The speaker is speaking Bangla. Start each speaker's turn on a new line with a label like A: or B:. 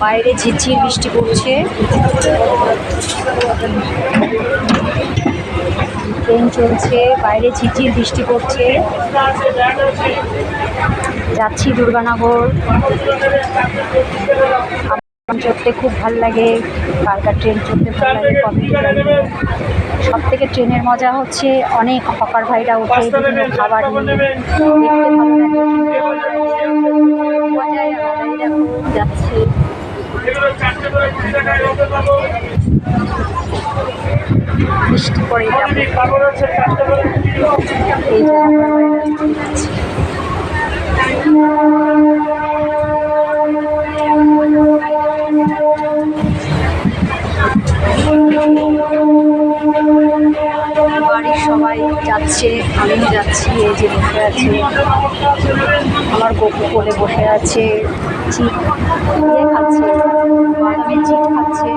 A: বাইরে ঝিরঝির বৃষ্টি পড়ছে। ট্রেন চলছে, বাইরে ঝিরঝির বৃষ্টি পড়ছে। যাচ্ছি দুর্গানগর। চড়তে খুব ভাল লাগে, কার কার ট্রেন চড়তে ভালো লাগে কমেন্টে জানিয়ে। সব থেকে ট্রেনের মজা হচ্ছে অনেক হকার ভাইরা ওঠে বিভিন্ন খাবার নিয়ে, দেখতে ভালো লাগে, মজাই আলাদা। দেখো যাচ্ছে বৃষ্টি পড়ে এই বাড়ির সবাই যাচ্ছে, আমিও যাচ্ছি। এই যে বসে আছে আমার গপু কোলে বসে আছে, চিট খাচ্ছে, বাদামের চিট খাচ্ছে।